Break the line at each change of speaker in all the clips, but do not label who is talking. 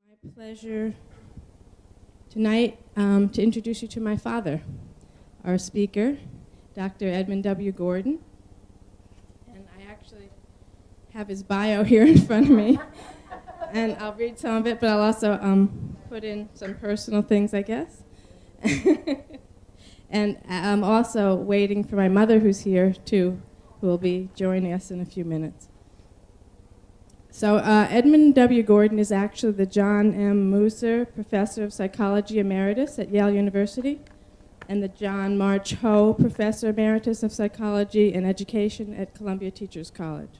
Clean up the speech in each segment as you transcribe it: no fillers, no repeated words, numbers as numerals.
My pleasure tonight to introduce you to my father, our speaker, Dr. Edmund W. Gordon. And I actually have his bio here in front of me. And I'll read some of it, but I'll also put in some personal things, I guess. And I'm also waiting for my mother, who's here, too, who will be joining us in a few minutes. So Edmund W. Gordon is actually the John M. Musser Professor of Psychology Emeritus at Yale University and the John March Ho Professor Emeritus of Psychology and Education at Columbia Teachers College.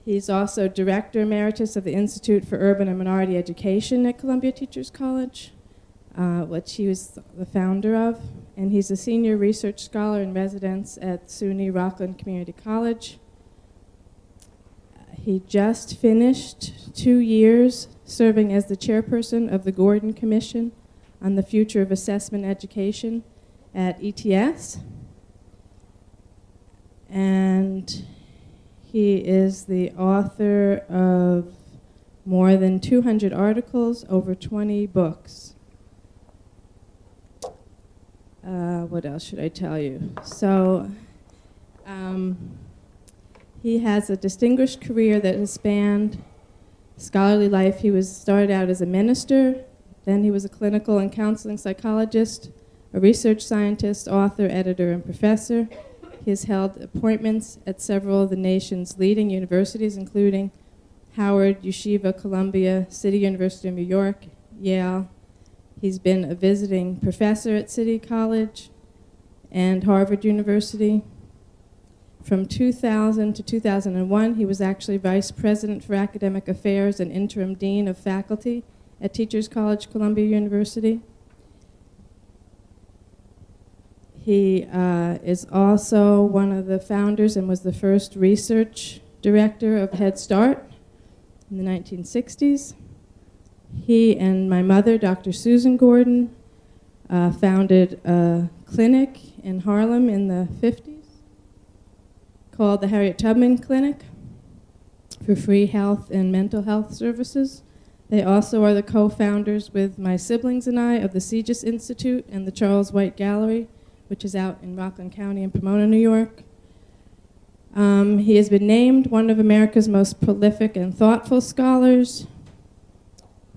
He's also Director Emeritus of the Institute for Urban and Minority Education at Columbia Teachers College, which he was the founder of, and he's a Senior Research Scholar in Residence at SUNY Rockland Community College. He just finished 2 years serving as the chairperson of the Gordon Commission on the Future of Assessment Education at ETS. And he is the author of more than 200 articles, over 20 books. What else should I tell you? So, he has a distinguished career that has spanned scholarly life. He started out as a minister, then he was a clinical and counseling psychologist, a research scientist, author, editor, and professor. He has held appointments at several of the nation's leading universities, including Howard, Yeshiva, Columbia, City University of New York, Yale. He's been a visiting professor at City College and Harvard University. From 2000 to 2001, he was actually Vice President for Academic Affairs and Interim Dean of Faculty at Teachers College, Columbia University. He is also one of the founders and was the first research director of Head Start in the 1960s. He and my mother, Dr. Susan Gordon, founded a clinic in Harlem in the 50s. Called the Harriet Tubman Clinic for free health and mental health services. They also are the co-founders with my siblings and I of the CGIS Institute and the Charles White Gallery, which is out in Rockland County in Pomona, New York. He has been named one of America's most prolific and thoughtful scholars.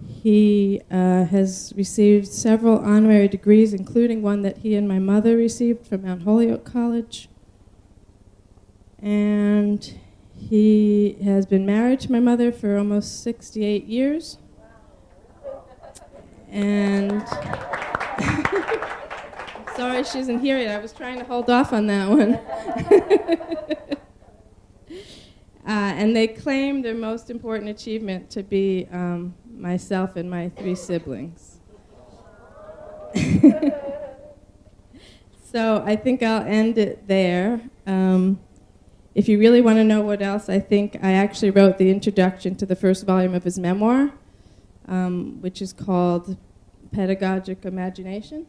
He has received several honorary degrees, including one that he and my mother received from Mount Holyoke College. And he has been married to my mother for almost 68 years. And sorry she isn't here yet. I was trying to hold off on that one. And they claim their most important achievement to be myself and my 3 siblings. So I think I'll end it there. If you really want to know what else, I think I actually wrote the introduction to the first volume of his memoir, which is called Pedagogic Imagination.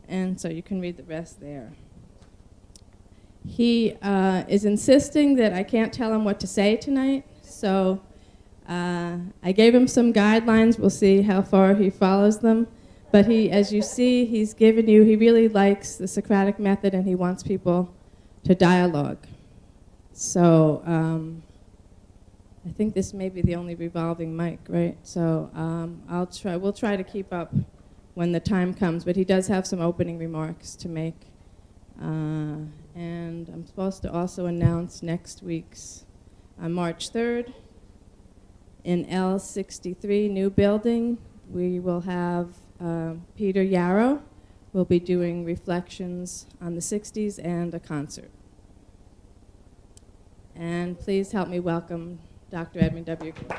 And so you can read the rest there. He is insisting that I can't tell him what to say tonight, so I gave him some guidelines. We'll see how far he follows them. But he, as you see, he really likes the Socratic method, and he wants people to dialogue. So I think this may be the only revolving mic, right? So we'll try to keep up when the time comes, but he does have some opening remarks to make. And I'm supposed to also announce next week's, on March 3rd, in L63 new building, we will have Peter Yarrow will be doing reflections on the 60s and a concert. And please help me welcome Dr. Edmund W. Gordon.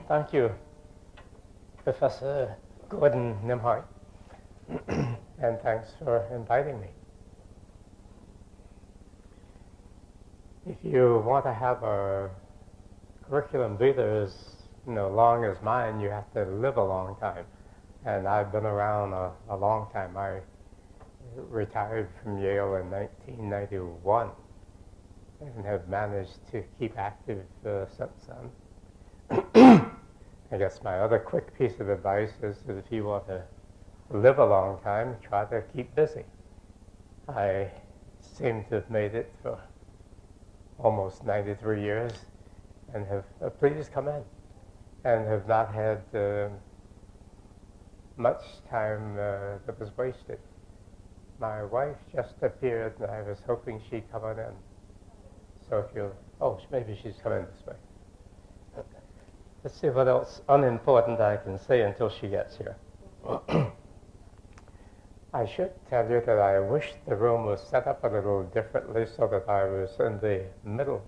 Thank you, Professor Gordon Nimhart, and thanks for inviting me. If you want to have a curriculum breather as long as mine, you have to live a long time. And I've been around a long time. I retired from Yale in 1991 and have managed to keep active since then. I guess my other quick piece of advice is that if you want to live a long time, try to keep busy. I seem to have made it for almost 93 years and have, please come in, and have not had much time that was wasted. My wife just appeared and I was hoping she'd come on in. So if you, oh, maybe she's coming this way. Let's see what else unimportant I can say until she gets here. I should tell you that I wish the room was set up a little differently so that I was in the middle.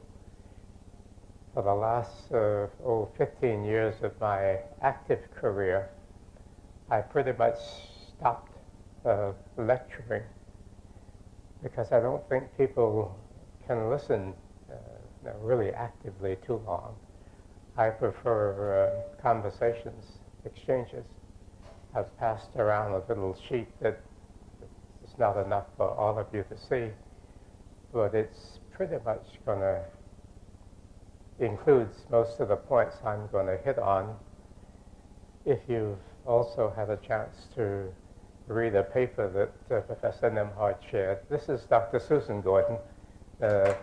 For the last 15 years of my active career, I pretty much stopped lecturing because I don't think people can listen really actively too long. I prefer conversations, exchanges. I've passed around a little sheet that is not enough for all of you to see, but it's pretty much going to includes most of the points I'm going to hit on. If you've also had a chance to read a paper that Professor Nemhard shared, this is Dr. Susan Gordon. A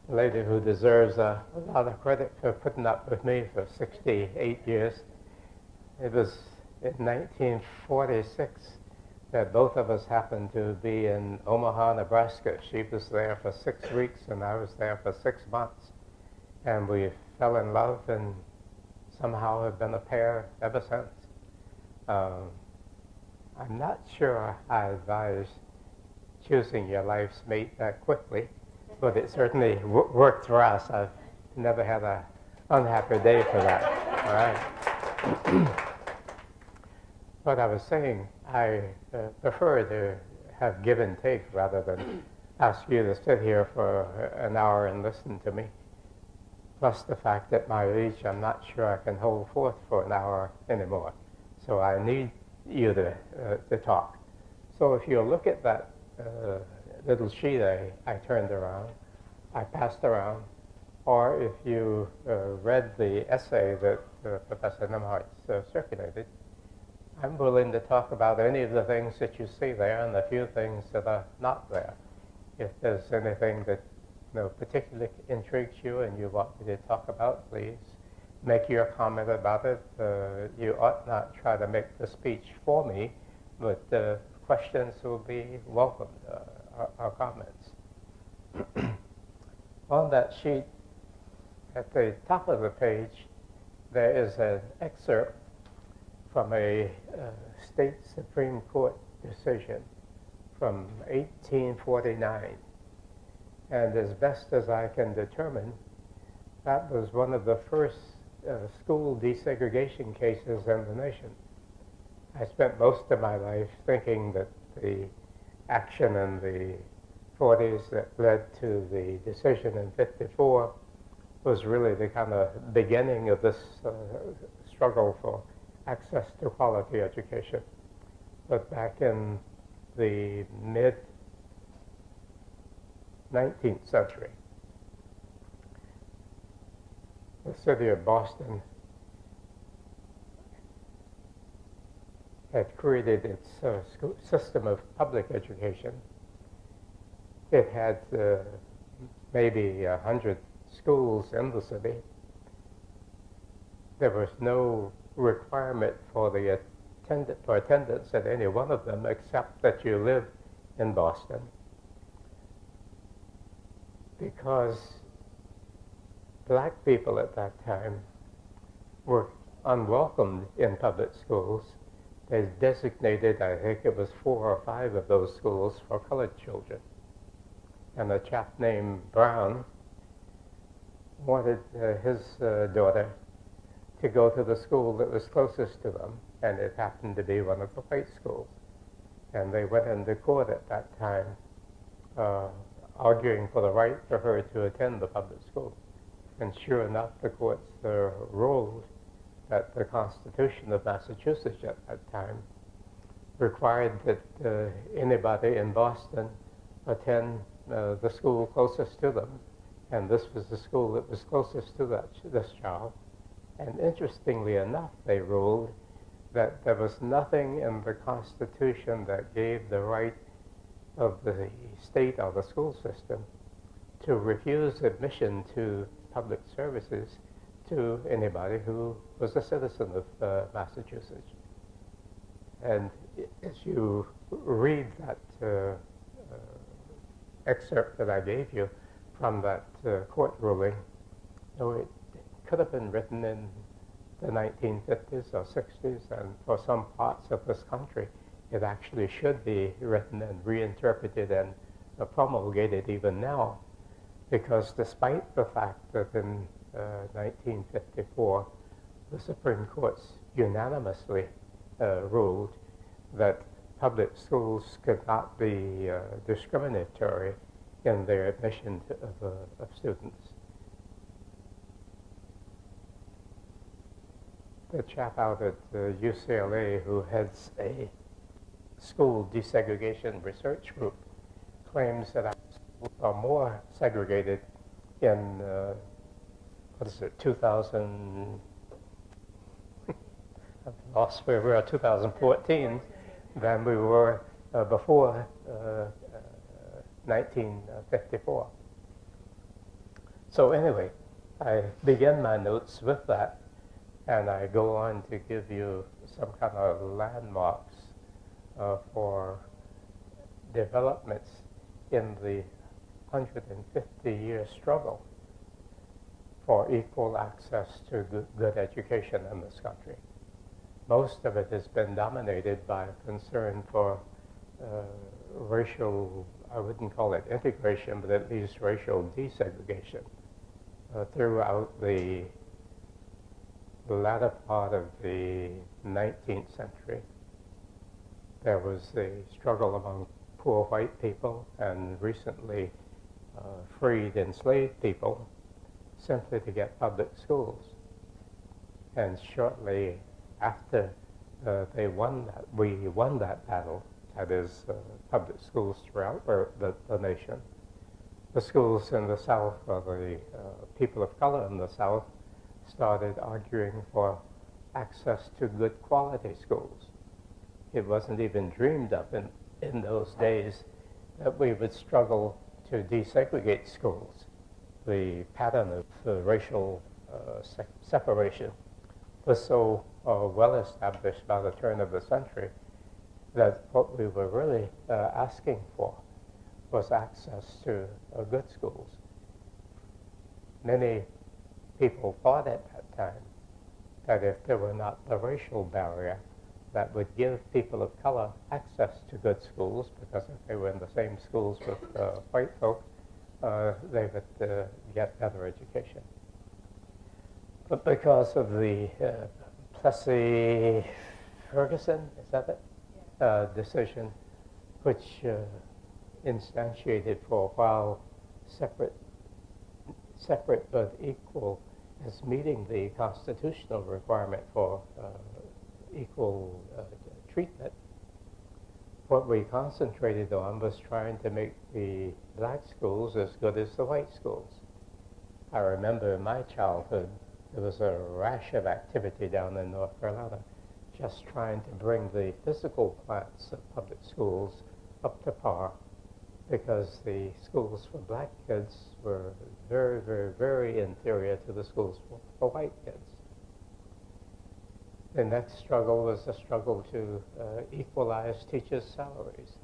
lady who deserves a lot of credit for putting up with me for 68 years. It was in 1946 that both of us happened to be in Omaha, Nebraska. She was there for 6 weeks and I was there for 6 months. And we fell in love and somehow have been a pair ever since. I'm not sure I advise choosing your life's mate that quickly, but it certainly worked for us. I've never had an unhappy day for that. All right. What I was saying, I prefer to have give and take rather than ask you to sit here for an hour and listen to me. Plus the fact that my age, I'm not sure I can hold forth for an hour anymore. So I need you to talk. So if you look at that little sheet I turned around, I passed around, or if you read the essay that Professor Nemhard circulated, I'm willing to talk about any of the things that you see there and the few things that are not there. If there's anything that particularly intrigues you and you want me to talk about, please make your comment about it. You ought not try to make the speech for me, but questions will be welcomed, or comments. On that sheet, at the top of the page, there is an excerpt from a state Supreme Court decision from 1849. And as best as I can determine, that was one of the first school desegregation cases in the nation. I spent most of my life thinking that the action in the 40s that led to the decision in 54 was really the kind of beginning of this struggle for access to quality education. But back in the mid-19th century, the city of Boston had created its system of public education. It had maybe 100 schools in the city. There was no requirement for the attendance at any one of them except that you live in Boston. Because black people at that time were unwelcomed in public schools, they designated, I think it was 4 or 5 of those schools for colored children. And a chap named Brown wanted his daughter to go to the school that was closest to them, and it happened to be one of the white schools. And they went into court at that time arguing for the right for her to attend the public school. And sure enough, the courts ruled that the Constitution of Massachusetts at that time required that anybody in Boston attend the school closest to them. And this was the school that was closest to this child. And interestingly enough, they ruled that there was nothing in the Constitution that gave the right of the state or the school system to refuse admission to public services to anybody who was a citizen of Massachusetts. And as you read that excerpt that I gave you from that court ruling, it could have been written in the 1950s or 60s, and for some parts of this country, it actually should be written and reinterpreted and promulgated even now, because despite the fact that in 1954, the Supreme Courts unanimously ruled that public schools could not be discriminatory in their admission of students. The chap out at UCLA who heads a school desegregation research group claims that our schools are more segregated in, 2000, I've lost where we were, 2014, than we were before 1954. So anyway, I begin my notes with that, and I go on to give you some kind of landmarks for developments in the 150-year struggle for equal access to good education in this country. Most of it has been dominated by concern for racial, I wouldn't call it integration, but at least racial desegregation throughout the latter part of the 19th century. There was a struggle among poor white people and recently freed enslaved people simply to get public schools. And shortly after we won that battle, that is public schools throughout the nation, the schools in the South, or the people of color in the South, started arguing for access to good quality schools. It wasn't even dreamed of in those days that we would struggle to desegregate schools. The pattern of racial separation was so well established by the turn of the century that what we were really asking for was access to good schools. Many people thought at that time that if there were not the racial barrier that would give people of color access to good schools, because if they were in the same schools with white folk, they would get better education. But because of the Plessy-Ferguson, is that it? Decision, which instantiated for a while separate but equal as meeting the constitutional requirement for equal treatment. What we concentrated on was trying to make the black schools as good as the white schools. I remember in my childhood, there was a rash of activity down in North Carolina, just trying to bring the physical plants of public schools up to par, because the schools for black kids were very, very, very inferior to the schools for white kids. The next struggle was a struggle to equalize teachers' salaries,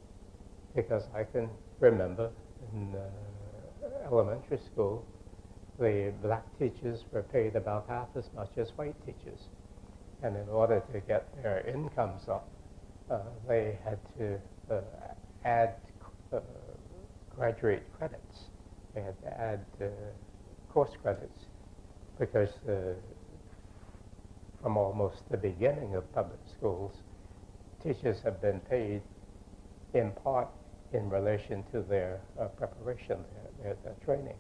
because I can remember in elementary school, the black teachers were paid about half as much as white teachers. And in order to get their incomes up, they had to add graduate credits. They had to add course credits, because from almost the beginning of public schools, teachers have been paid in part in relation to their preparation, their training.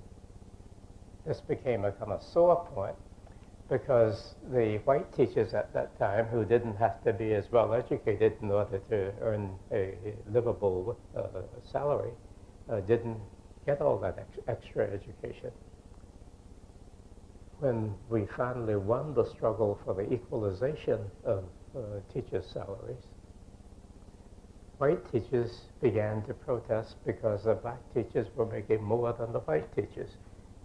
this became a kind of sore point because the white teachers at that time, who didn't have to be as well educated in order to earn a livable salary, didn't get all that extra education. When we finally won the struggle for the equalization of teachers' salaries, white teachers began to protest because the black teachers were making more than the white teachers.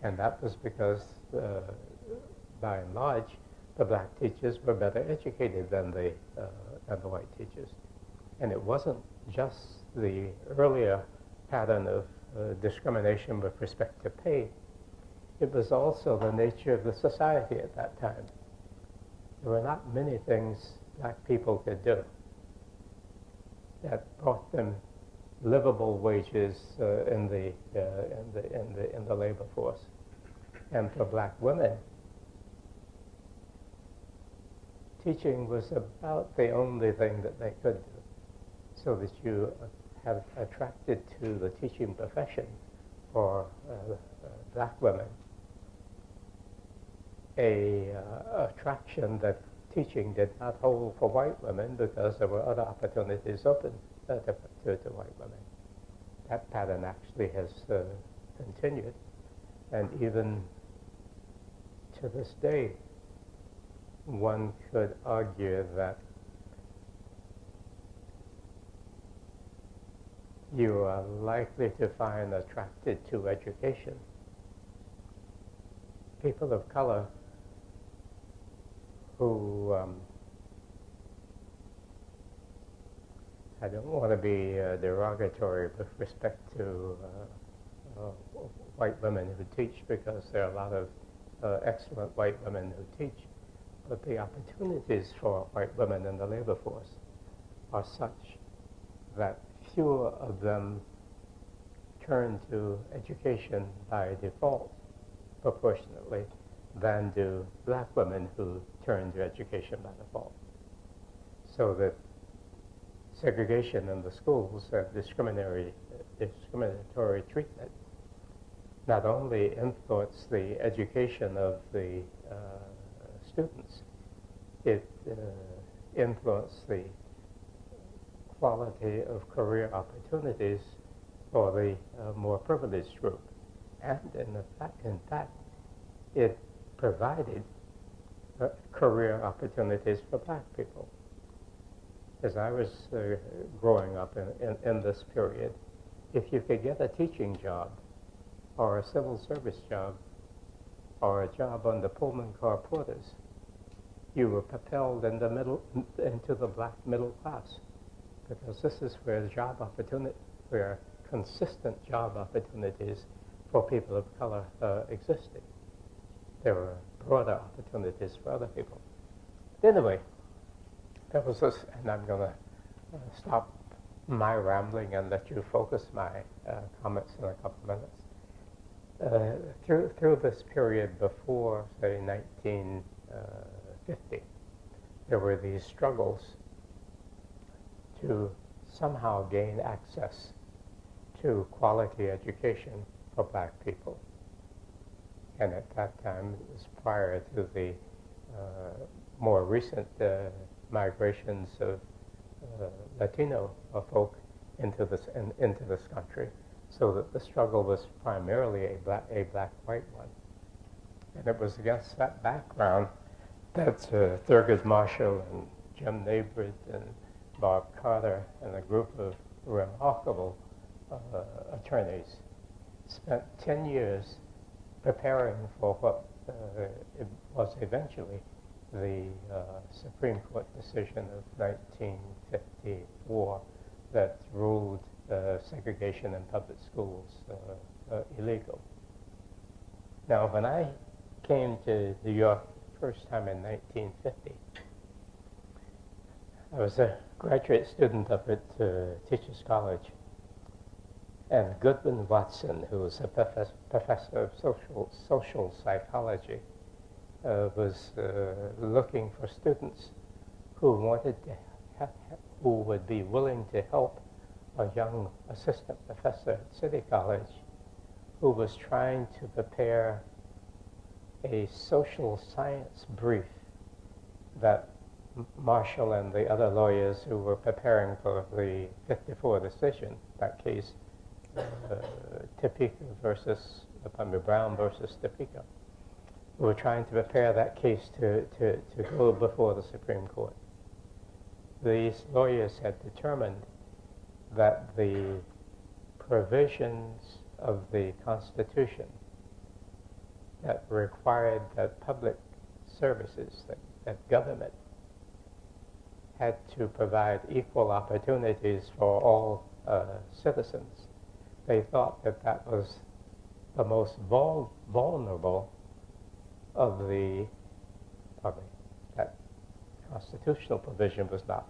And that was because, by and large, the black teachers were better educated than the white teachers. And it wasn't just the earlier pattern of discrimination with respect to pay. It was also the nature of the society at that time. There were not many things black people could do that brought them livable wages in the labor force. And for black women, teaching was about the only thing that they could do, so that you have attracted to the teaching profession for black women a attraction that teaching did not hold for white women, because there were other opportunities open to white women. That pattern actually has continued, and even to this day, one could argue that you are likely to find attracted to education people of color who, I don't want to be derogatory with respect to white women who teach, because there are a lot of excellent white women who teach, but the opportunities for white women in the labor force are such that fewer of them turn to education by default proportionately than do black women who turn to education by default. So that segregation in the schools and discriminatory treatment not only influence the education of the students, it influenced the quality of career opportunities for the more privileged group. And in fact, it provided career opportunities for black people. As I was growing up in this period, if you could get a teaching job or a civil service job or a job on the Pullman car porters, you were propelled into the black middle class, because this is where where consistent job opportunities for people of color existed. There were broader opportunities for other people. But anyway, that was this, and I'm going to stop my rambling and let you focus my comments in a couple minutes. Through this period before, say, 1950, there were these struggles to somehow gain access to quality education for black people. And at that time, it was prior to the more recent migrations of Latino folk into this country, so that the struggle was primarily a black-white one. And it was against that background that Thurgood Marshall and Jim Nabrit and Bob Carter and a group of remarkable attorneys spent 10 years preparing for what it was eventually the Supreme Court decision of 1954 that ruled segregation in public schools illegal. Now, when I came to New York first time in 1950, I was a graduate student up at Teachers College, and Goodwin Watson, who was a professor of social psychology, was looking for students who who would be willing to help a young assistant professor at City College who was trying to prepare a social science brief that Marshall and the other lawyers who were preparing for the 54 decision, that case, Topeka versus, Brown versus Topeka, were trying to prepare that case to go before the Supreme Court. These lawyers had determined that the provisions of the Constitution that required that public services, that government had to provide equal opportunities for all citizens. They thought that that was the most vulnerable of that constitutional provision was not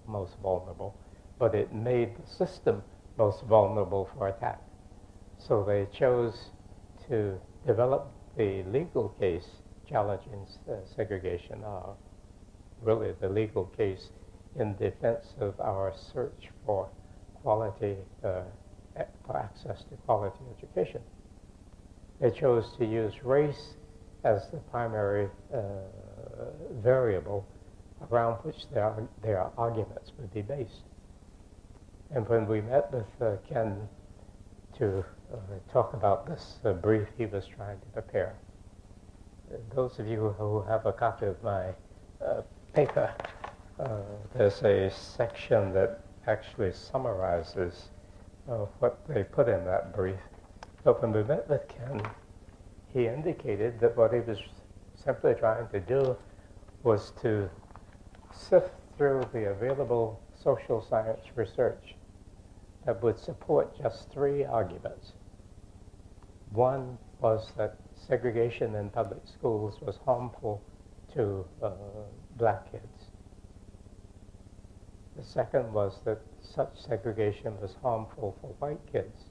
most vulnerable, but it made the system most vulnerable for attack. So they chose to develop the legal case challenging segregation, really the legal case in defense of our search for quality, for access to quality education. They chose to use race as the primary variable around which their arguments would be based. And when we met with Ken to talk about this brief he was trying to prepare, those of you who have a copy of my paper, there's a section that actually summarizes what they put in that brief. But when we met with Ken, he indicated that what he was simply trying to do was to sift through the available social science research that would support just three arguments. One was that segregation in public schools was harmful to black kids. The second was that such segregation was harmful for white kids.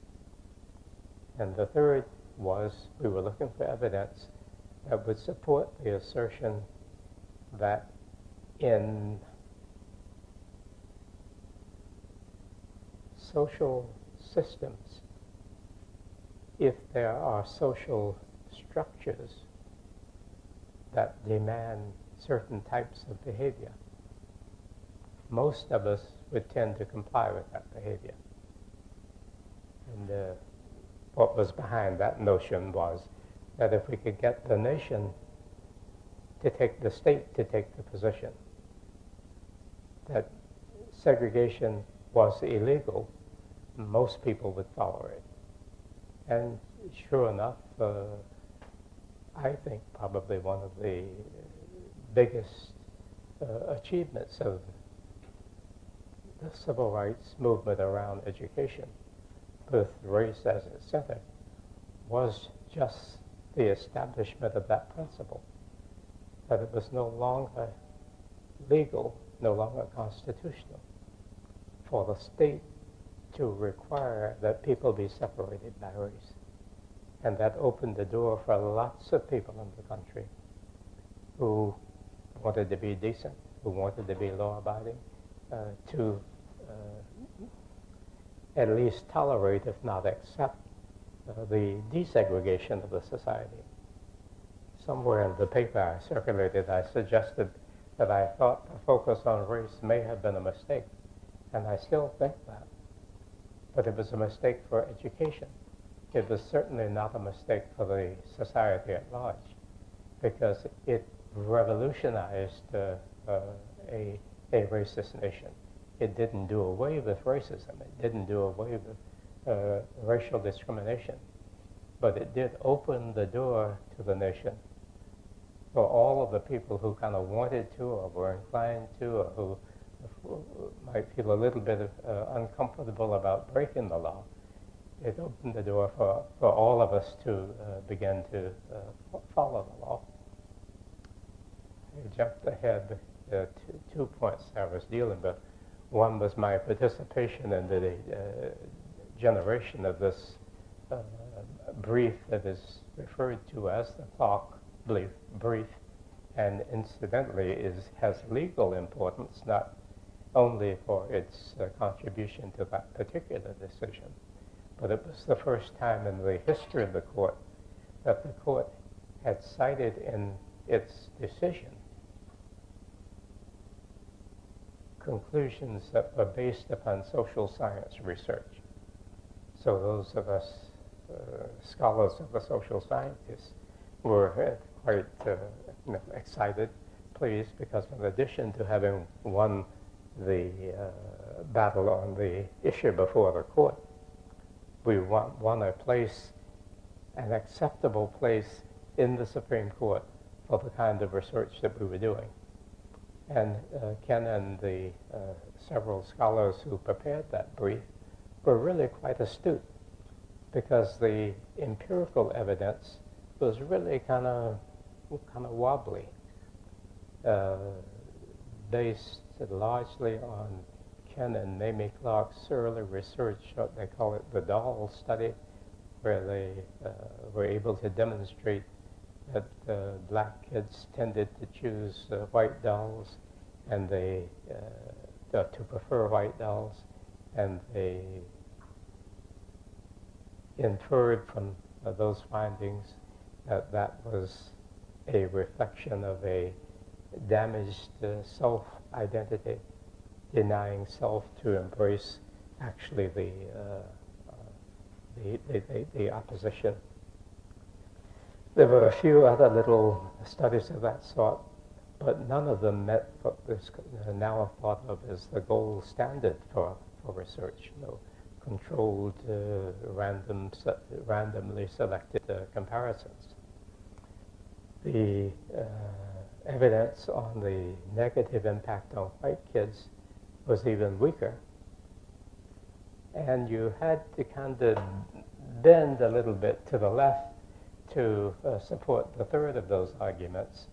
And the third was we were looking for evidence that would support the assertion that in social systems, if there are social structures that demand certain types of behavior, most of us would tend to comply with that behavior. And what was behind that notion was that if we could get the nation to take, the state to take the position that segregation was illegal, most people would follow it. And sure enough, I think probably one of the biggest achievements of the civil rights movement around education, with race as its center, was just the establishment of that principle, that it was no longer legal, no longer constitutional for the state to require that people be separated by race. And that opened the door for lots of people in the country who wanted to be decent, who wanted to be law-abiding, to at least tolerate, if not accept, the desegregation of the society. Somewhere in the paper I circulated, I suggested that I thought the focus on race may have been a mistake, and I still think that. But it was a mistake for education. It was certainly not a mistake for the society at large, because it revolutionized a racist nation. It didn't do away with racism. It didn't do away with racial discrimination. But it did open the door to the nation for all of the people who kind of wanted to or were inclined to, or who might feel a little bit uncomfortable about breaking the law. It opened the door for all of us to begin to follow the law. I jumped ahead to 2 points I was dealing with. One was my participation in the generation of this brief that is referred to as the Clark brief, and incidentally has legal importance, not only for its contribution to that particular decision, but it was the first time in the history of the court that the court had cited in its decision conclusions that were based upon social science research. So those of us scholars of the social sciences were quite excited, pleased, because in addition to having won the battle on the issue before the court, we won a place, an acceptable place in the Supreme Court for the kind of research that we were doing. And Ken and the several scholars who prepared that brief were really quite astute, because the empirical evidence was really kind of wobbly, based largely on Ken and Mamie Clark's early research. They call it the doll study, where they were able to demonstrate that black kids tended to choose white dolls, and they to prefer white dolls, and they inferred from those findings that that was a reflection of a damaged self-identity, denying self to embrace actually the opposition. There were a few other little studies of that sort, but none of them met what is now thought of as the gold standard for research. Controlled, randomly selected comparisons. The evidence on the negative impact on white kids was even weaker, and you had to kind of bend a little bit to the left to support the third of those arguments,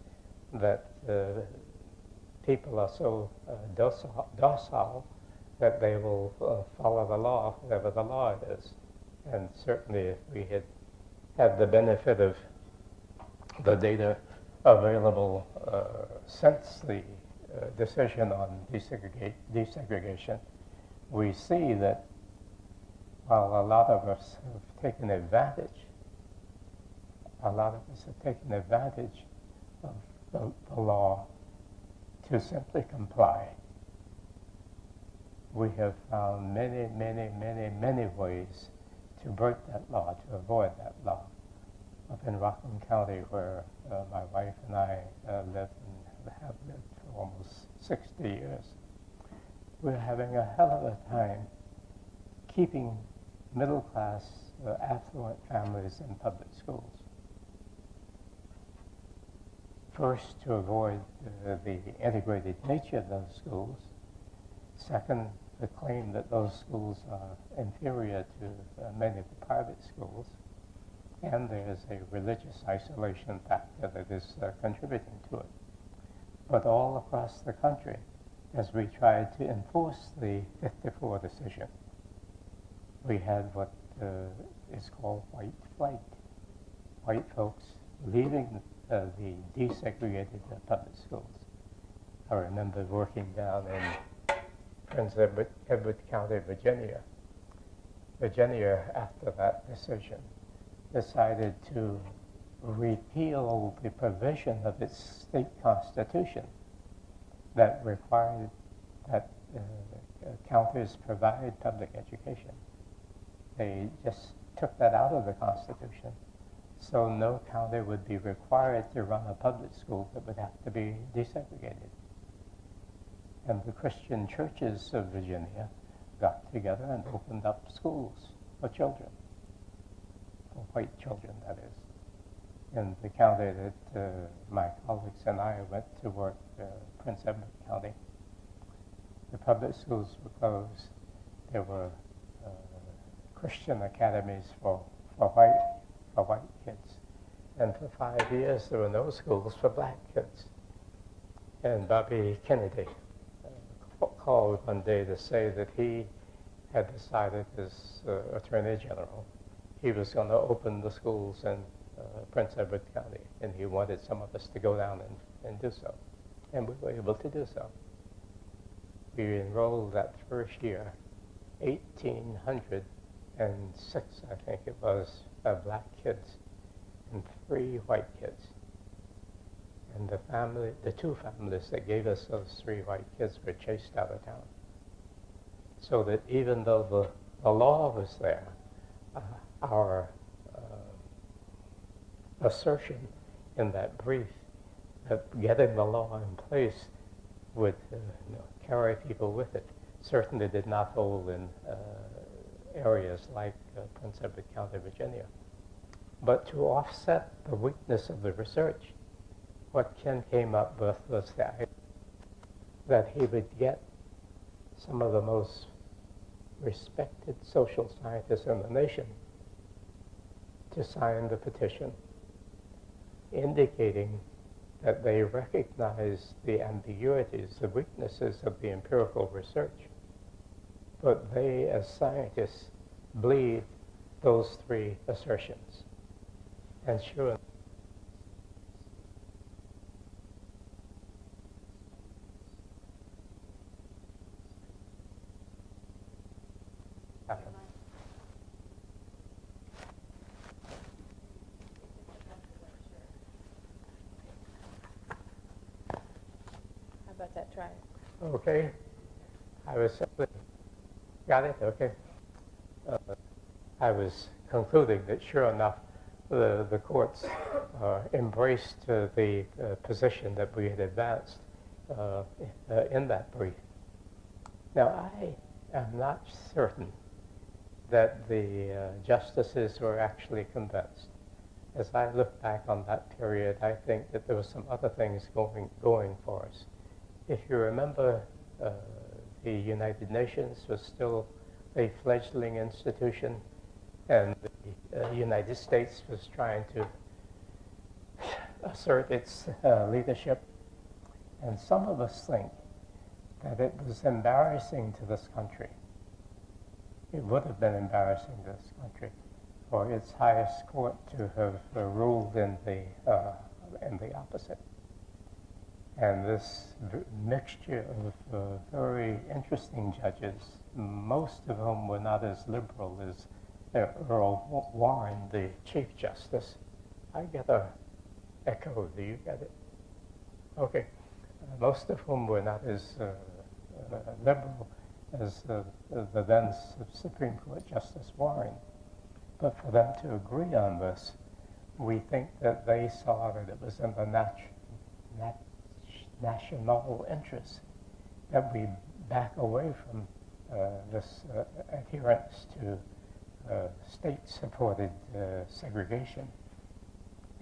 that people are so docile that they will follow the law, whatever the law is. And certainly if we had the benefit of the data available since the decision on desegregation, we see that while a lot of us have taken advantage of the law to simply comply, we have found many, many, many, many ways to break that law, to avoid that law. Up in Rockland County, where my wife and I live and have lived for almost 60 years, we're having a hell of a time keeping middle-class, affluent families in public schools. First, to avoid the integrated nature of those schools. Second, the claim that those schools are inferior to many of the private schools. And there's a religious isolation factor that is contributing to it. But all across the country, as we tried to enforce the 54 decision, we had what is called white flight. White folks leaving the desegregated public schools. I remember working down in Prince Edward County, Virginia. Virginia, after that decision, decided to repeal the provision of its state constitution that required that counties provide public education. They just took that out of the Constitution, so no county would be required to run a public school that would have to be desegregated. And the Christian churches of Virginia got together and opened up schools for children, for white children, that is. In the county that my colleagues and I went to work, Prince Edward County, the public schools were closed. There were Christian academies for white kids. And for 5 years, there were no schools for black kids. And Bobby Kennedy called one day to say that he had decided, as Attorney General, he was going to open the schools in Prince Edward County, and he wanted some of us to go down and do so. And we were able to do so. We enrolled that first year 1,806, I think it was, black kids. and 3 white kids. And the 2 families that gave us those 3 white kids were chased out of town. So that even though the law was there, our assertion in that brief that getting the law in place would carry people with it certainly did not hold in areas like Prince Edward County, Virginia. But to offset the weakness of the research, what Ken came up with was the idea that he would get some of the most respected social scientists in the nation to sign the petition, indicating that they recognize the ambiguities, the weaknesses of the empirical research, but they, as scientists, believe those 3 assertions. And sure enough,
How about that? Try it.
okay, I was simply, got it, okay. I was concluding that sure enough, the courts embraced the position that we had advanced in that brief. Now, I am not certain that the justices were actually convinced. As I look back on that period, I think that there were some other things going for us. If you remember, the United Nations was still a fledgling institution, and the United States was trying to assert its leadership. And some of us think that it was embarrassing to this country. It would have been embarrassing to this country for its highest court to have ruled in the opposite. And this mixture of very interesting judges, most of whom were not as liberal as Earl Warren, the Chief Justice. I get a echo. Do you get it? Okay. Most of whom were not as liberal as the then Supreme Court Justice Warren. But for them to agree on this, we think that they saw that it was in the national interest that we back away from this adherence to state-supported segregation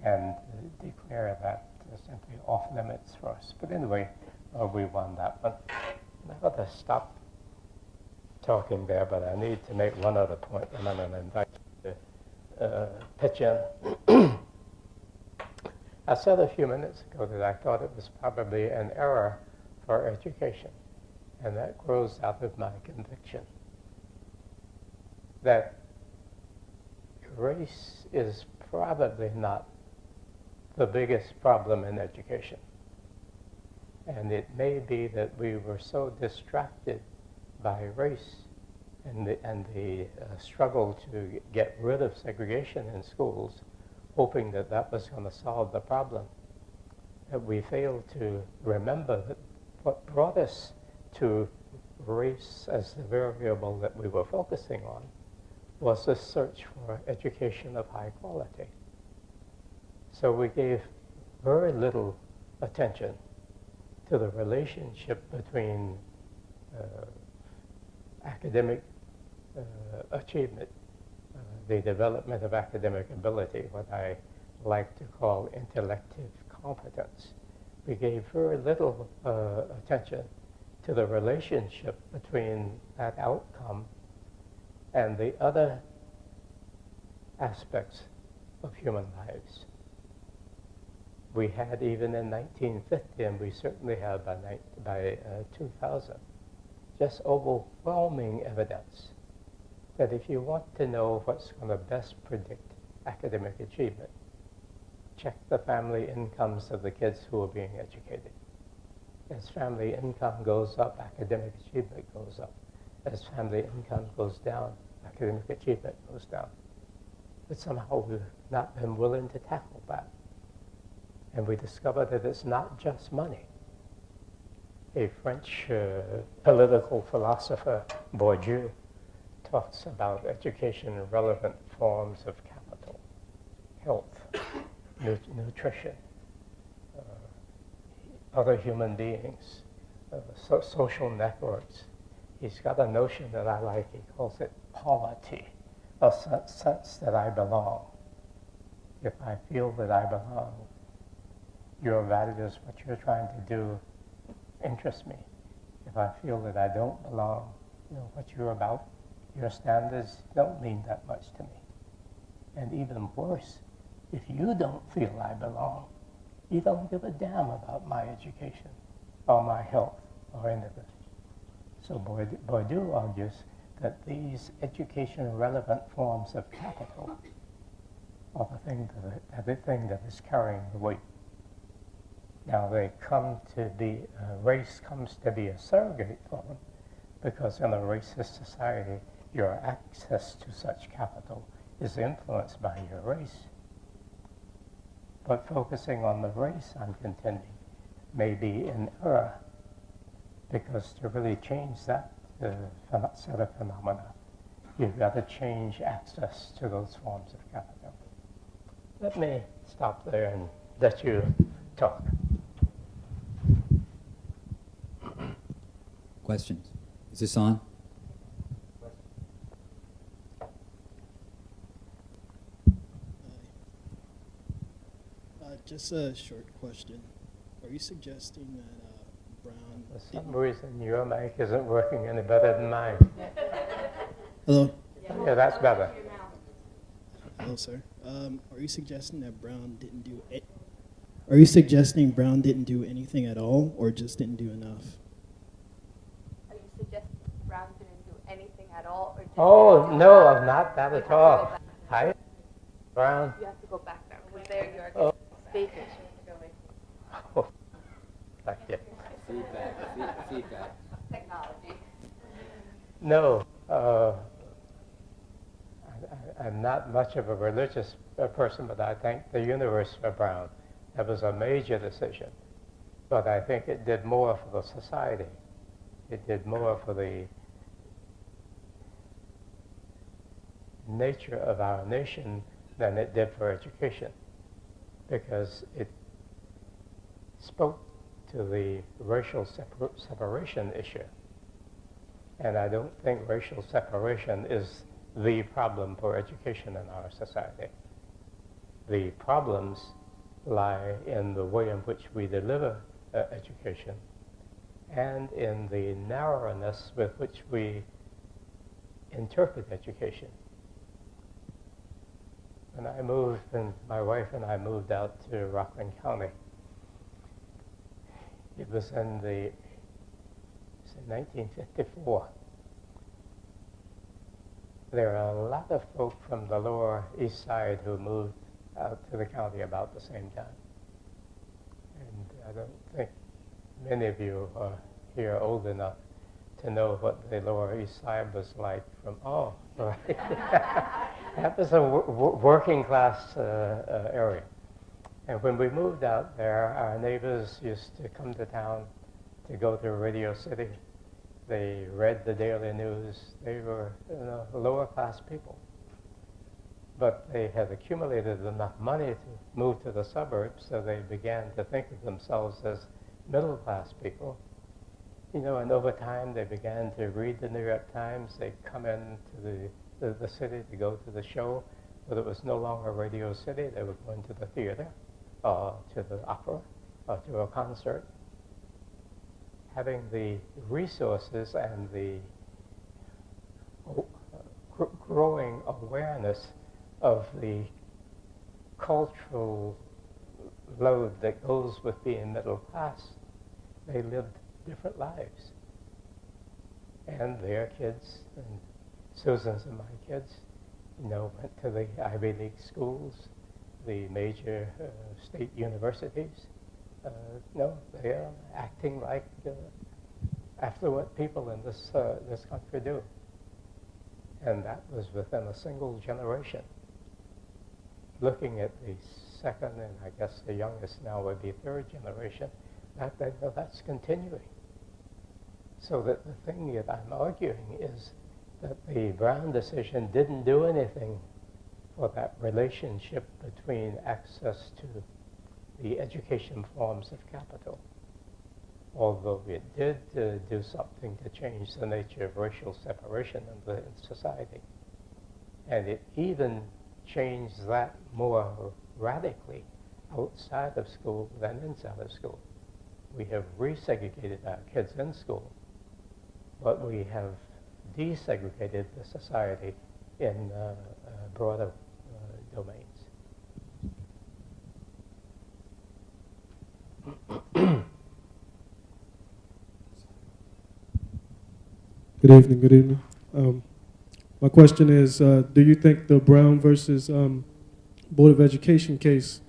and declare that simply off limits for us. But anyway, we won that one. I ought to stop talking there, but I need to make one other point, and I'm going to invite you to pitch in. I said a few minutes ago that I thought it was probably an error for education, and that grows out of my conviction that race is probably not the biggest problem in education. And it may be that we were so distracted by race and the struggle to get rid of segregation in schools, hoping that that was going to solve the problem, that we failed to remember that what brought us to race as the variable that we were focusing on was the search for education of high quality. So we gave very little attention to the relationship between academic achievement, the development of academic ability, what I like to call intellective competence. We gave very little attention to the relationship between that outcome and the other aspects of human lives. We had, even in 1950, and we certainly have by 2000, just overwhelming evidence that if you want to know what's going to best predict academic achievement, check the family incomes of the kids who are being educated. As family income goes up, academic achievement goes up. As family income goes down, academic achievement goes down. But somehow not been willing to tackle that. And we discovered that it's not just money. A French political philosopher, Bourdieu, talks about education in relevant forms of capital, health, nutrition, other human beings, social networks. He's got a notion that I like. He calls it polity, a sense that I belong. If I feel that I belong, your values, what you're trying to do, interest me. If I feel that I don't belong, what you're about, your standards don't mean that much to me. And even worse, if you don't feel I belong, you don't give a damn about my education or my health or anything. So Bourdieu argues that these education-relevant forms of capital are the thing that is carrying the weight. Now they come to be, race comes to be a surrogate for them, because in a racist society, your access to such capital is influenced by your race. But focusing on the race, I'm contending, may be an error, because to really change that set of phenomena, you've got to change access to those forms of capital. Let me stop there and let you talk.
Questions? Is this on?
Just a short question. Are you suggesting that Brown...
For some reason, your mic isn't working any better than mine.
Hello?
Yeah, that's better.
Hello, sir. Are you suggesting that Brown didn't do it? Are you suggesting Brown didn't do anything at all, or just didn't do enough?
Are you suggesting Brown didn't do anything at all, or just
No, not that at all. Hi, Brown.
You have to go back there, because there you are speaking.
Oh, thank you.
Feedback.
Technology.
No, I'm not much of a religious person, but I thank the universe for Brown. That was a major decision, but I think it did more for the society. It did more for the nature of our nation than it did for education, because it spoke to the racial separation issue. And I don't think racial separation is the problem for education in our society. The problems lie in the way in which we deliver education and in the narrowness with which we interpret education. When I moved, and my wife and I moved out to Rockland County, it was in 1954. There are a lot of folk from the Lower East Side who moved out to the county about the same time. And I don't think many of you are here old enough to know what the Lower East Side was like from, right. That was a working class area. And when we moved out there, our neighbors used to come to town to go to Radio City. They read the daily news. They were lower class people. But they had accumulated enough money to move to the suburbs, so they began to think of themselves as middle class people. And over time they began to read the New York Times. They'd come into the city to go to the show, but it was no longer Radio City. They were going to the theater, or to the opera, or to a concert. Having the resources and the growing awareness of the cultural load that goes with being middle class, they lived different lives. And their kids, and Susan's and my kids, went to the Ivy League schools, the major state universities. They are acting like affluent people in this country do. And that was within a single generation. looking at the second, and I guess the youngest now would be third generation, that's continuing. So that the thing that I'm arguing is that the Brown decision didn't do anything for that relationship between access to the education forms of capital, although it did do something to change the nature of racial separation in society. And it even changed that more radically outside of school than inside of school. We have resegregated our kids in school, but we have desegregated the society in broader domains.
Good evening. Good evening. My question is, do you think the Brown versus Board of Education case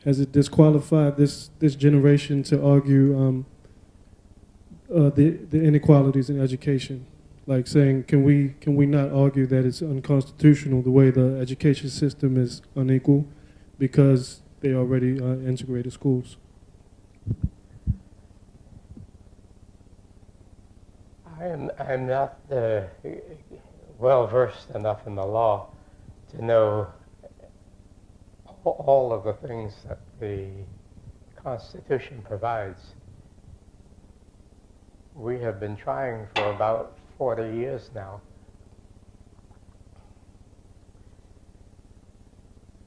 has it disqualified this generation to argue the inequalities in education? Like saying, can we not argue that it's unconstitutional the way the education system is unequal because they already integrated schools?
I'm not well versed enough in the law to know all of the things that the Constitution provides. We have been trying for about 40 years now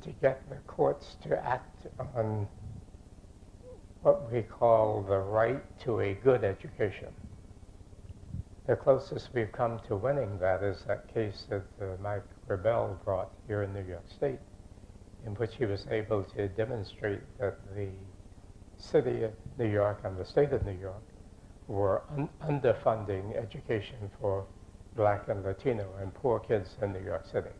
to get the courts to act on what we call the right to a good education. The closest we've come to winning that is that case that Mike Rebel brought here in New York State, in which he was able to demonstrate that the city of New York and the state of New York were underfunding education for Black and Latino and poor kids in New York City.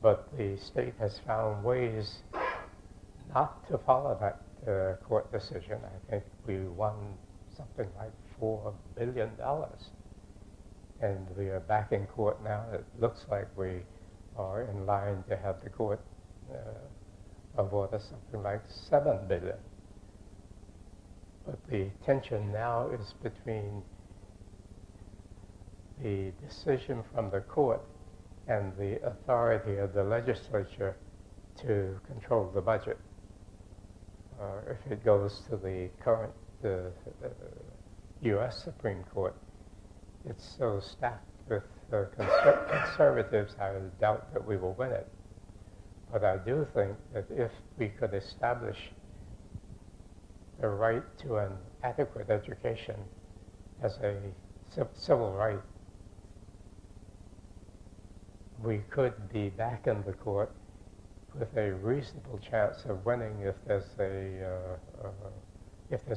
But the state has found ways not to follow that court decision. I think we won something like $4 billion. And we are back in court now. It looks like we are in line to have the court award us something like $7 billion. But the tension now is between the decision from the court and the authority of the legislature to control the budget. If it goes to the current U.S. Supreme Court, it's so stacked with conservatives, I doubt that we will win it. But I do think that if we could establish the right to an adequate education as a civil right, we could be back in the court with a reasonable chance of winning if there's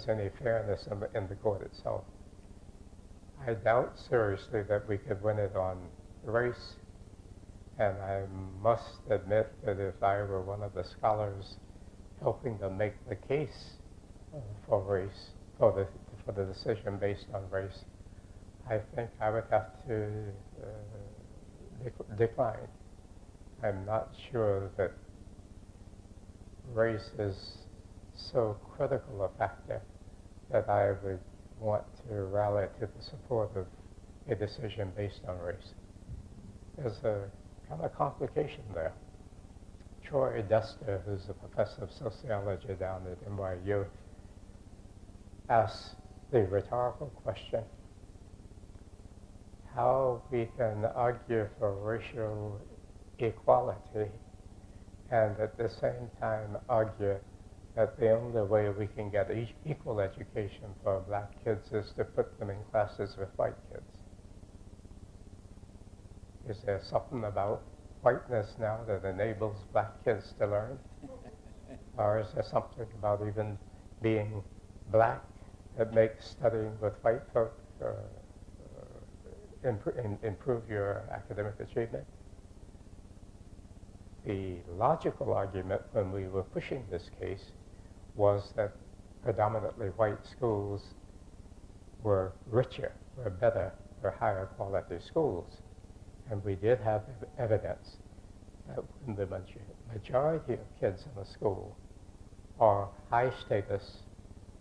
any fairness in the court itself. I doubt seriously that we could win it on race, and I must admit that if I were one of the scholars helping to make the case for race, for the decision based on race, I think I would have to decline. I'm not sure that race is so critical a factor that I would want to rally to the support of a decision based on race. There's a kind of complication there. Troy Duster, who's a professor of sociology down at NYU, asked the rhetorical question, how we can argue for racial equality and at the same time argue that the only way we can get equal education for Black kids is to put them in classes with white kids. Is there something about whiteness now that enables Black kids to learn? Or is there something about even being Black that makes studying with white folk improve your academic achievement? The logical argument when we were pushing this case was that predominantly white schools were richer, were better, were higher quality schools. And we did have evidence that when the majority of kids in the school are high status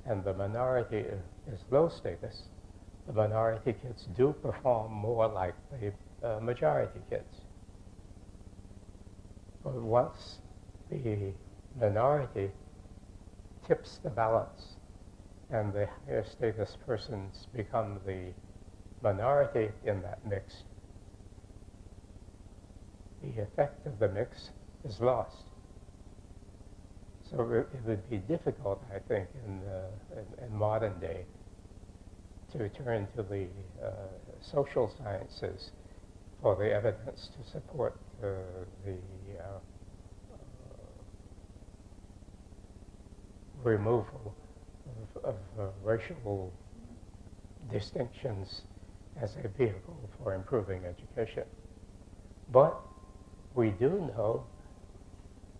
and the minority is low status, the minority kids do perform more like the majority kids. But once the minority tips the balance and the higher status persons become the minority in that mix, the effect of the mix is lost. So it would be difficult, I think, in modern day to turn to the social sciences for the evidence to support the removal of racial distinctions as a vehicle for improving education. But we do know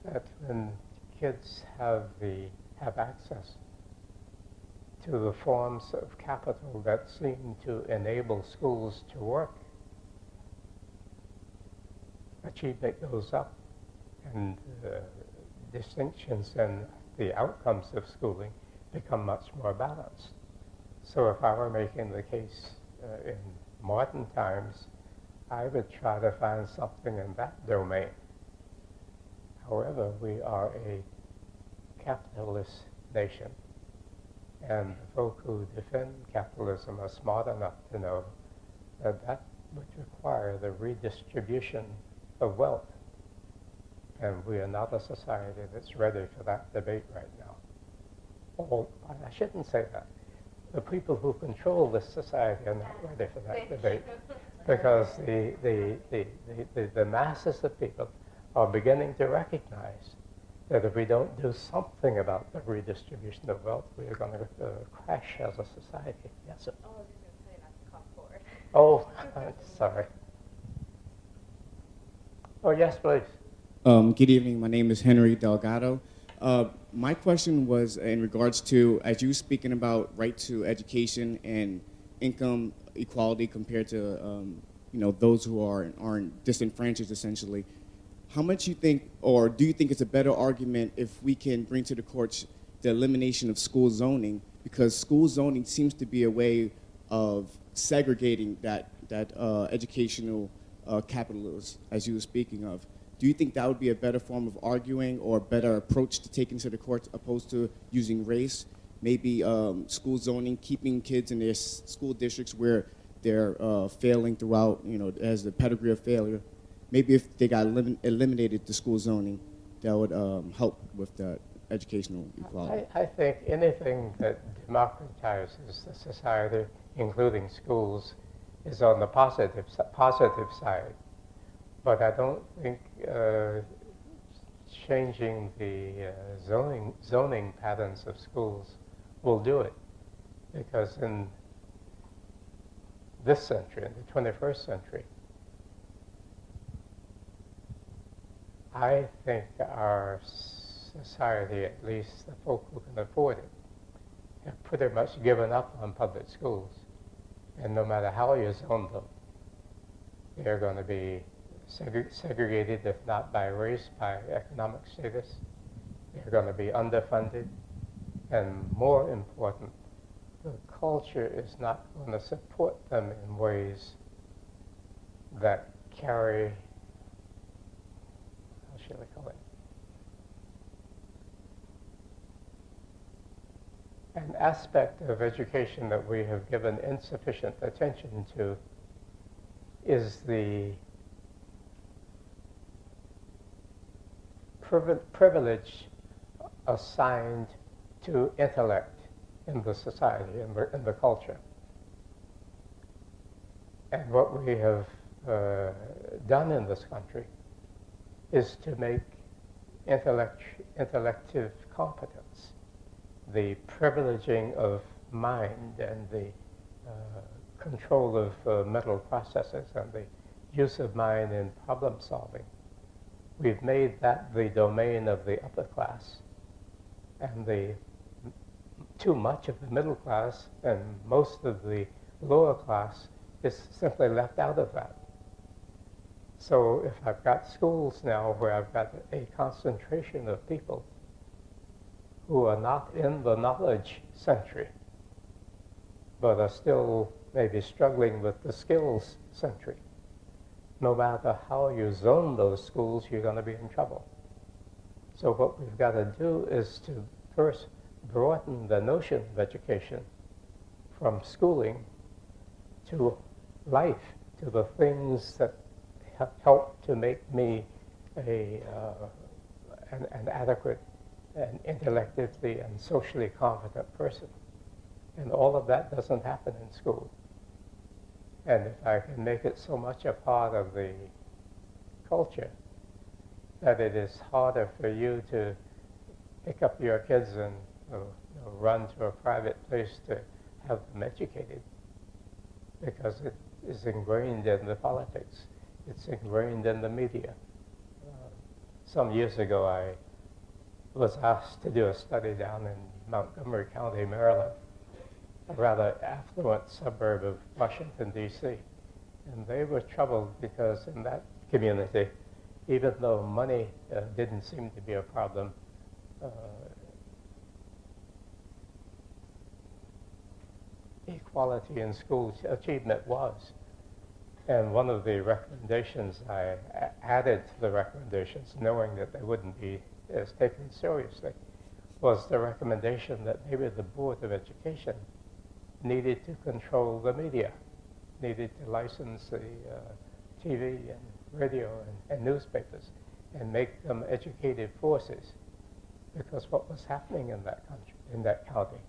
that when kids have access to the forms of capital that seem to enable schools to work, achievement goes up and distinctions and the outcomes of schooling become much more balanced. So if I were making the case in modern times, I would try to find something in that domain. However, we are a capitalist nation, and the folk who defend capitalism are smart enough to know that that would require the redistribution of wealth. And we are not a society that's ready for that debate right now. Or, I shouldn't say that. The people who control this society are not ready for that debate, because the masses of people are beginning to recognize that if we don't do something about the redistribution of wealth, we are going to crash as a society. Yes, sir.
Oh, I was just going to say not to come forward.
Oh, sorry. Oh, yes, please.
Good evening. My name is Henry Delgado. My question was in regards to, as you were speaking about right to education and income equality compared to, those who aren't disenfranchised, essentially. How much you think, or do you think it's a better argument if we can bring to the courts the elimination of school zoning? Because school zoning seems to be a way of segregating that educational capital, as you were speaking of. Do you think that would be a better form of arguing or a better approach to taking to the courts opposed to using race? Maybe school zoning, keeping kids in their school districts where they're failing throughout, as the pedigree of failure. Maybe if they got eliminated the school zoning, that would help with the educational equality.
I think anything that democratizes the society, including schools, is on the positive side. But I don't think changing the zoning patterns of schools will do it, because in this century, in the 21st century, I think our society, at least the folk who can afford it, have pretty much given up on public schools. And no matter how you zone them, they're going to be segregated, if not by race, by economic status. They're going to be underfunded. And more important, the culture is not going to support them in ways that carry, how shall I call it, an aspect of education that we have given insufficient attention to is the privilege assigned to intellect in the society, in the culture. And what we have done in this country is to make intellective competence, the privileging of mind and the control of mental processes and the use of mind in problem solving. We've made that the domain of the upper class, and too much of the middle class and most of the lower class is simply left out of that. So if I've got schools now where I've got a concentration of people who are not in the knowledge century, but are still maybe struggling with the skills century, no matter how you zone those schools, you're going to be in trouble. So what we've got to do is to first broaden the notion of education from schooling to life, to the things that help to make me an adequate and intellectually and socially competent person. And all of that doesn't happen in school. And if I can make it so much a part of the culture that it is harder for you to pick up your kids and run to a private place to have them educated, because it is ingrained in the politics. It's ingrained in the media. Some years ago, I was asked to do a study down in Montgomery County, Maryland, a rather affluent suburb of Washington, D.C. And they were troubled because in that community, even though money didn't seem to be a problem, equality in school achievement was. And one of the recommendations I added to the recommendations, knowing that they wouldn't be as taken seriously, was the recommendation that maybe the Board of Education needed to control the media, needed to license the TV and radio and newspapers and make them educated forces. Because what was happening in that country, in that county,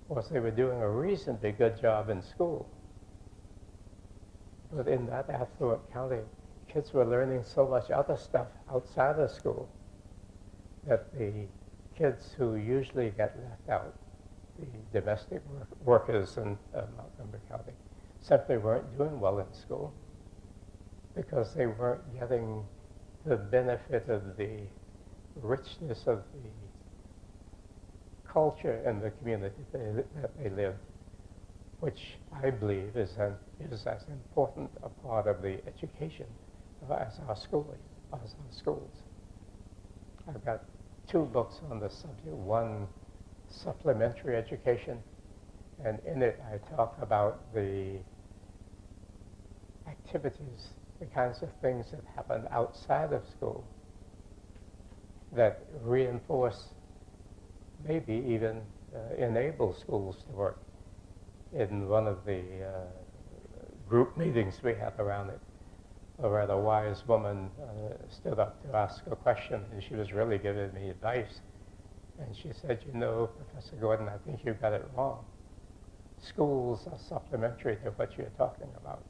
was they were doing a reasonably good job in school. But in that affluent county, kids were learning so much other stuff outside of school that the kids who usually get left out, the domestic workers in Montgomery County, simply weren't doing well in school because they weren't getting the benefit of the richness of the culture in the community that they lived, which I believe is as important a part of the education as our schooling, as our schools. I've got 2 books on the subject. One, Supplementary Education, and in it I talk about the activities, the kinds of things that happen outside of school that reinforce, maybe even enable schools to work. In one of the group meetings we had around it, a rather wise woman stood up to ask a question, and she was really giving me advice. And she said, you know, Professor Gordon, I think you got it wrong. Schools are supplementary to what you're talking about.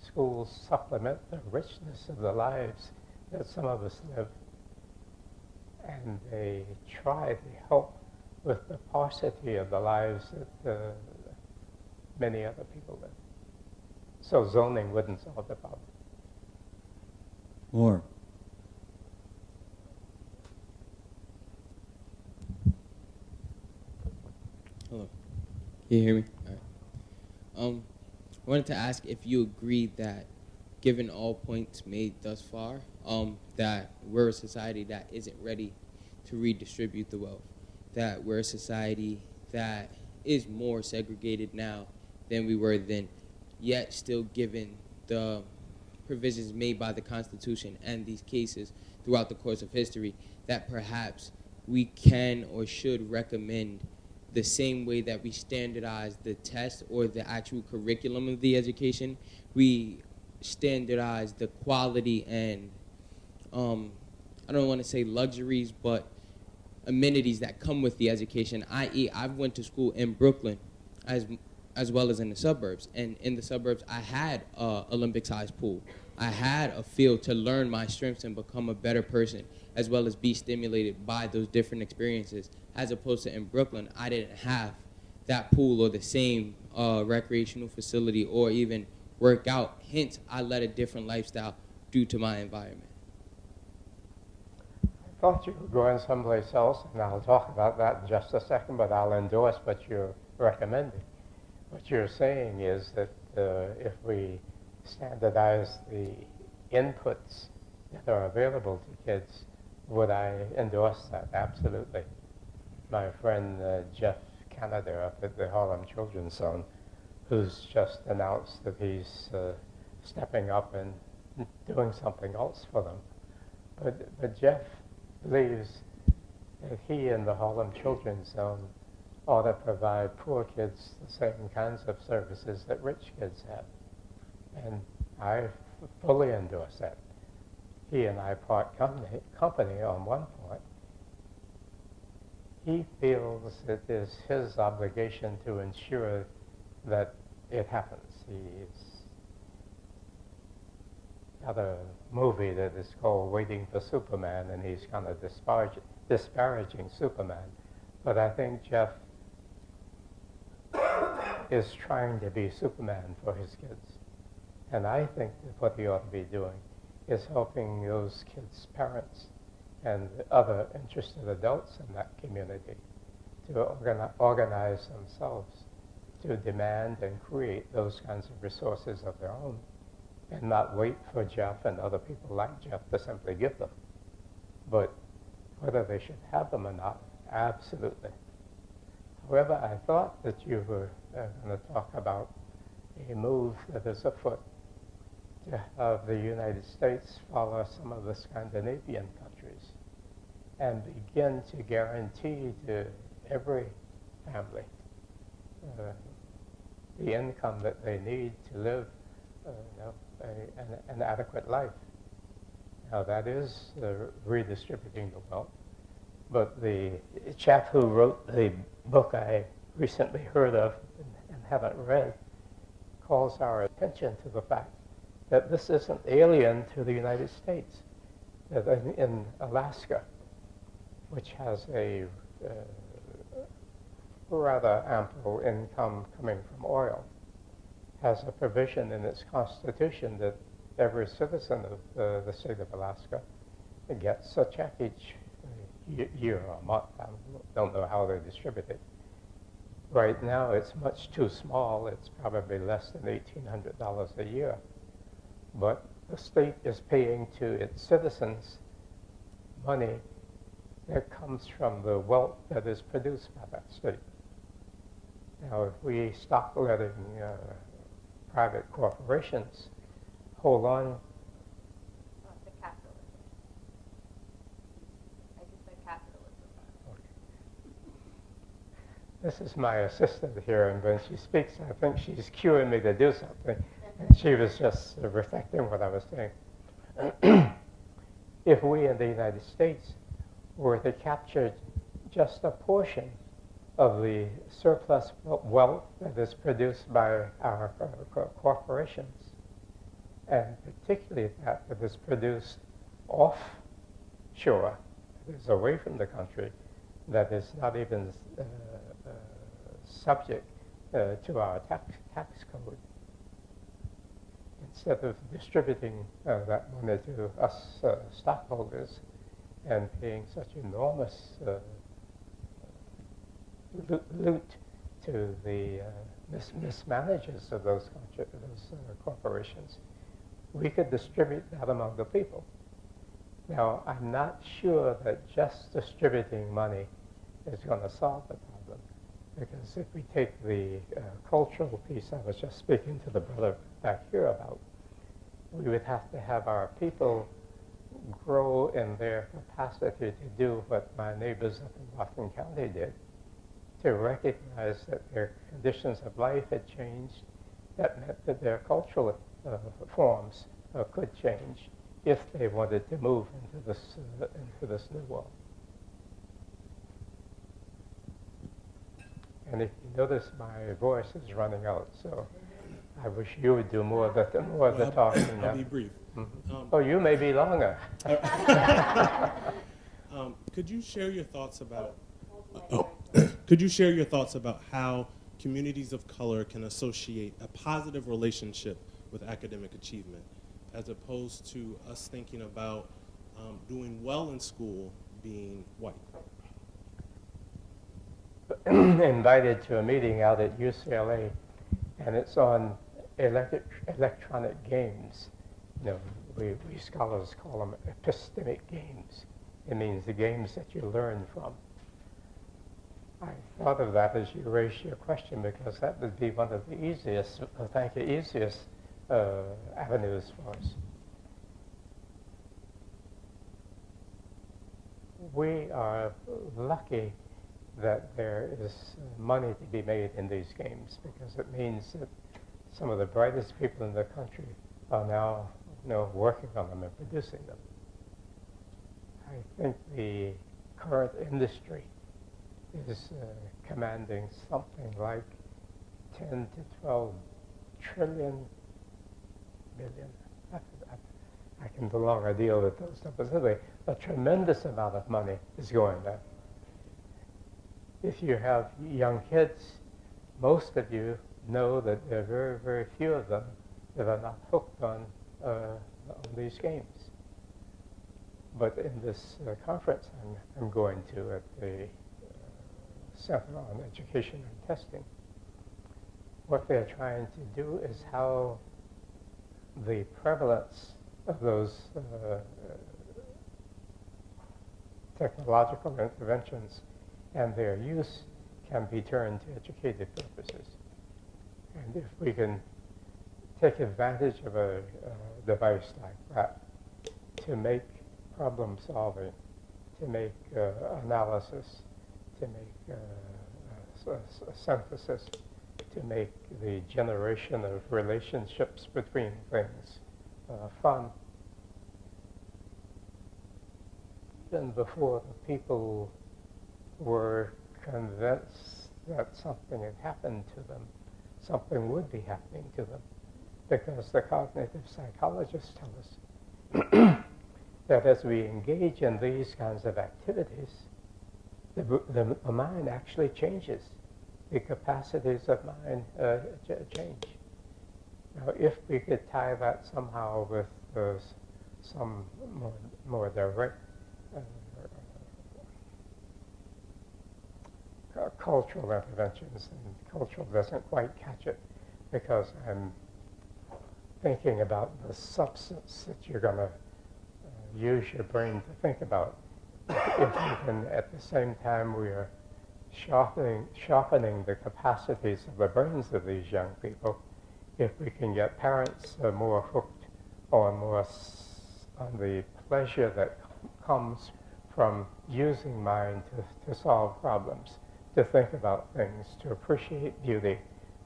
Schools supplement the richness of the lives that some of us live, and they try to help with the paucity of the lives that many other people live. So zoning wouldn't solve the problem.
More.
Hello. Can you hear me? All right. I wanted to ask if you agree that, given all points made thus far, that we're a society that isn't ready to redistribute the wealth, that we're a society that is more segregated now than we were then, yet still given the provisions made by the Constitution and these cases throughout the course of history, that perhaps we can or should recommend the same way that we standardize the test or the actual curriculum of the education, we standardize the quality and, I don't want to say luxuries, but amenities that come with the education, i.e. I've went to school in Brooklyn as well as in the suburbs. And in the suburbs, I had an Olympic-sized pool. I had a field to learn my strengths and become a better person, as well as be stimulated by those different experiences. As opposed to in Brooklyn, I didn't have that pool or the same recreational facility or even work out. Hence, I led a different lifestyle due to my environment.
I thought you were going someplace else, and I'll talk about that in just a second, but I'll endorse what you're recommending. What you're saying is that if we standardize the inputs that are available to kids, would I endorse that? Absolutely. My friend Jeff Canada up at the Harlem Children's Zone, who's just announced that he's stepping up and doing something else for them. But Jeff believes that he and the Harlem Children's Zone ought to provide poor kids the same kinds of services that rich kids have. And I fully endorse that. He and I part company on one point. He feels it is his obligation to ensure that it happens. He's got a movie that is called Waiting for Superman, and he's kind of disparaging Superman. But I think Jeff is trying to be Superman for his kids. And I think that what he ought to be doing is helping those kids' parents and other interested adults in that community to organize themselves to demand and create those kinds of resources of their own, and not wait for Jeff and other people like Jeff to simply give them. But whether they should have them or not, absolutely. However, I thought that you were going to talk about a move that is afoot to have the United States follow some of the Scandinavian countries and begin to guarantee to every family the income that they need to live an adequate life. Now that is redistributing the wealth, but the chap who wrote the book I recently heard of and haven't read calls our attention to the fact that this isn't alien to the United States. That in Alaska, which has a rather ample income coming from oil, has a provision in its constitution that every citizen of the state of Alaska gets a check each year or month. I don't know how they distribute it. Right now, it's much too small. It's probably less than $1,800 a year. But the state is paying to its citizens money that comes from the wealth that is produced by that state. Now, if we stop letting private corporations hold on.
The capitalism. I just said capitalism.
Okay. This is my assistant here, and when she speaks, I think she's cueing me to do something. And she was just reflecting what I was saying. If we in the United States were to capture just a portion of the surplus wealth that is produced by our corporations, and particularly that is produced offshore, that is away from the country, that is not even subject to our tax code, instead of distributing that money to us stockholders and paying such enormous loot to the mismanagers of those corporations, we could distribute that among the people. Now, I'm not sure that just distributing money is going to solve the problem, because if we take the cultural piece I was just speaking to the brother back here about, we would have to have our people grow in their capacity to do what my neighbors up in Rockland County did, to recognize that their conditions of life had changed. That meant that their cultural forms could change if they wanted to move into this new world. And if you notice, my voice is running out, so I wish you would do more of the talking.
I'll be brief.
Oh, you may be longer.
Could you share your thoughts about? Could you share your thoughts about how communities of color can associate a positive relationship with academic achievement, as opposed to us thinking about doing well in school being white?
Invited to a meeting out at UCLA, and it's on electronic games. You know, we scholars call them epistemic games. It means the games that you learn from. I thought of that as you raised your question because that would be one of the easiest, easiest avenues for us. We are lucky that there is money to be made in these games because it means that some of the brightest people in the country are now working on them and producing them. I think the current industry is commanding something like 10 to 12 trillion billion. I can no longer deal with those numbers. Anyway, a tremendous amount of money is going there. If you have young kids, most of you know that there are very, very few of them that are not hooked on these games. But in this conference I'm going to at the Center on Education and Testing, what they're trying to do is how the prevalence of those technological interventions and their use can be turned to educative purposes. And if we can take advantage of a device like that to make problem solving, to make analysis, to make synthesis, to make the generation of relationships between things fun. Even before the people were convinced that something had happened to them, something would be happening to them, because the cognitive psychologists tell us that as we engage in these kinds of activities, the mind actually changes. The capacities of mind change. Now, if we could tie that somehow with some more direct cultural interventions, and cultural doesn't quite catch it because I'm thinking about the substance that you're going to use your brain to think about. If you can, at the same time, we are sharpening the capacities of the brains of these young people, if we can get parents more hooked on the pleasure that comes from using mind to solve problems, to think about things, to appreciate beauty,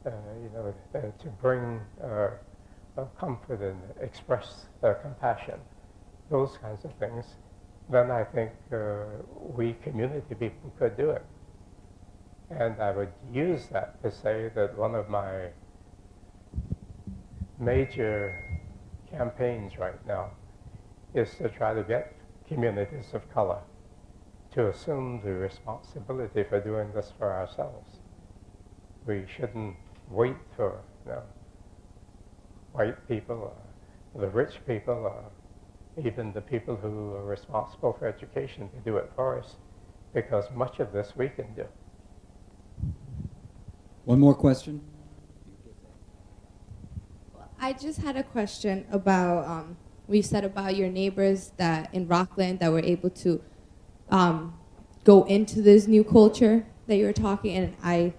to bring comfort and express compassion, those kinds of things, then I think we community people could do it. And I would use that to say that one of my major campaigns right now is to try to get communities of color to assume the responsibility for doing this for ourselves. We shouldn't wait for white people, or the rich people, or even the people who are responsible for education to do it for us, because much of this we can do.
One more question.
I just had a question about, we said about your neighbors that in Rockland that were able to go into this new culture that you were talking, and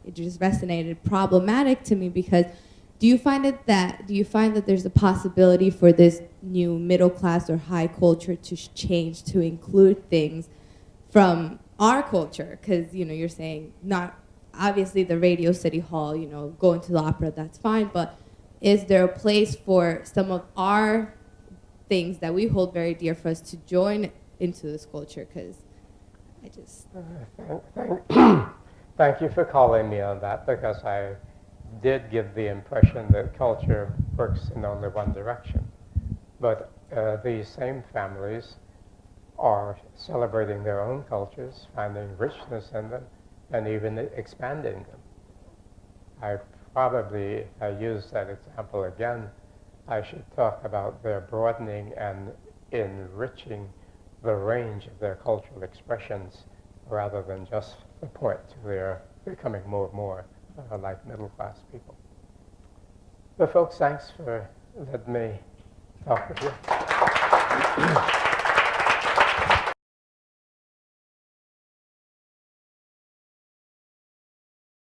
it just resonated problematic to me because do you find that there's a possibility for this new middle class or high culture to change to include things from our culture? Because you're saying not obviously the Radio City Hall, going to the opera, that's fine, but is there a place for some of our things that we hold very dear for us to join into this culture? Because I just...
Thank you for calling me on that, because I did give the impression that culture works in only one direction. But these same families are celebrating their own cultures, finding richness in them, and even expanding them. I probably, if I use that example again, I should talk about their broadening and enriching the range of their cultural expressions rather than just the point to their becoming more and more like middle-class people. But folks, thanks for letting me talk with you.